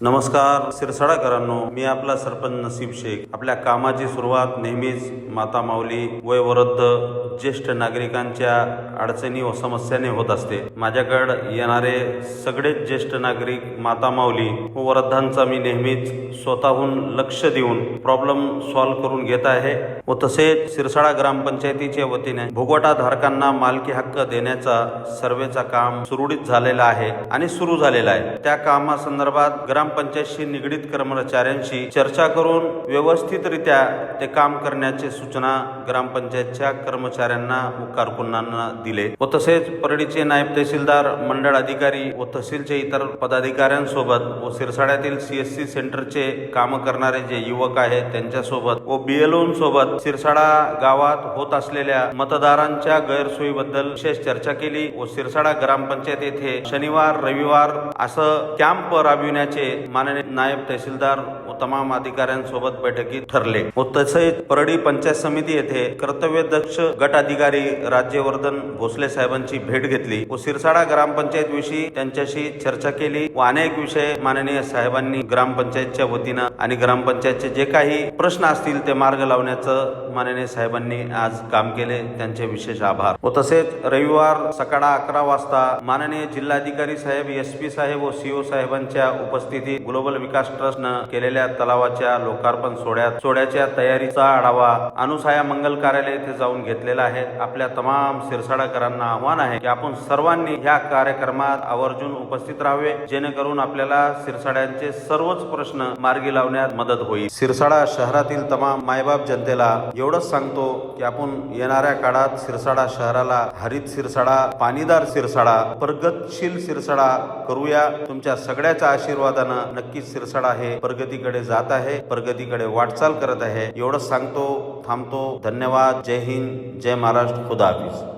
नमस्कार सिरसाडाकरांनो, मी आपला सरपंच नसीब शेख. आपल्या कामाची सुरुवात नेहमीच माता माऊली, वयोवृद्ध ज्येष्ठ नागरिकांच्या अडचणी व समस्याने होत असते. माझ्याकडे येणारे सगळेच ज्येष्ठ नागरिक, माता माऊली व वृद्धांचा मी नेहमीच स्वतःहून लक्ष देऊन प्रॉब्लेम सॉल्व्ह करून घेत आहे. व तसेच सिरसाडा ग्रामपंचायतीच्या वतीने भोगवटा धारकांना मालकी हक्क देण्याचा सर्वेचा काम सुरळीत झालेला आहे आणि सुरू झालेला आहे. त्या कामासंदर्भात ग्रामपंचायतशी निगडीत कर्मचाऱ्यांशी चर्चा करून व्यवस्थितरित्या ते काम करण्याचे सूचना ग्रामपंचायतच्या कर्मचाऱ्यांना व कारकुनांना दिले. व तसेच परळीचे नायब तहसीलदार, मंडळ अधिकारी व तहसीलचे इतर पदाधिकाऱ्यांसोबत व सिरसाड्यातील CSC सेंटरचे काम करणारे जे युवक आहेत त्यांच्यासोबत व BLO सोबत सिरसाडा गावात होत असलेल्या मतदारांच्या गैरसोयीबद्दल विशेष चर्चा केली. व सिरसाडा ग्रामपंचायत येथे शनिवार रविवार असं कॅम्प राबविण्याचे माननीय नायब तहसीलदार व तमाम अधिकाऱ्यांसोबत बैठकीत ठरले. व तसेच परळी पंचायत समिती येथे कर्तव्यदक्ष गट अधिकारी राज्यवर्धन भोसले साहेबांची भेट घेतली व सिरसाडा ग्रामपंचायत विषयी त्यांच्याशी चर्चा केली व अनेक विषय माननीय साहेबांनी ग्रामपंचायतच्या वतीनं आणि ग्रामपंचायतचे जे काही प्रश्न असतील ते मार्ग लावण्याचं माननीय साहेबांनी आज काम केले. त्यांचे विशेष आभार. व तसेच रविवार सकाळी 11 वाजता माननीय जिल्हाधिकारी साहेब, SP साहेब व CO साहेबांच्या उपस्थितीत ग्लोबल विकास ट्रस्टनं केलेल्या तलावाच्या लोकार्पण सोहळ्याच्या तयारीचा आढावा अनुसाया मंगल कार्यालय येथे जाऊन घेतलेला आहे. आपल्या तमाम सिरसाडाकरांना आव्हान आहे की आपण सर्वांनी या कार्यक्रमात आवर्जून उपस्थित राहावे, जेणेकरून आपल्याला सिरसाड्यांचे सर्वच प्रश्न मार्गी लावण्यात मदत होईल. सिरसाडा शहरातील तमाम मायबाप जनतेला एवढंच सांगतो की आपण येणाऱ्या काळात सिरसाडा शहराला हरित सिरसाडा, पाणीदार सिरसाडा, प्रगतशील सिरसाडा करूया. तुमच्या सगळ्याच्या आशीर्वादानं नक्कीच सिरसाडा हे प्रगतीकडे जात आहे, प्रगतीकडे वाटचाल करत आहे. एवढंच सांगतो, थांबतो. धन्यवाद. जय हिंद, जय महाराष्ट्र. खुदा हाफिज.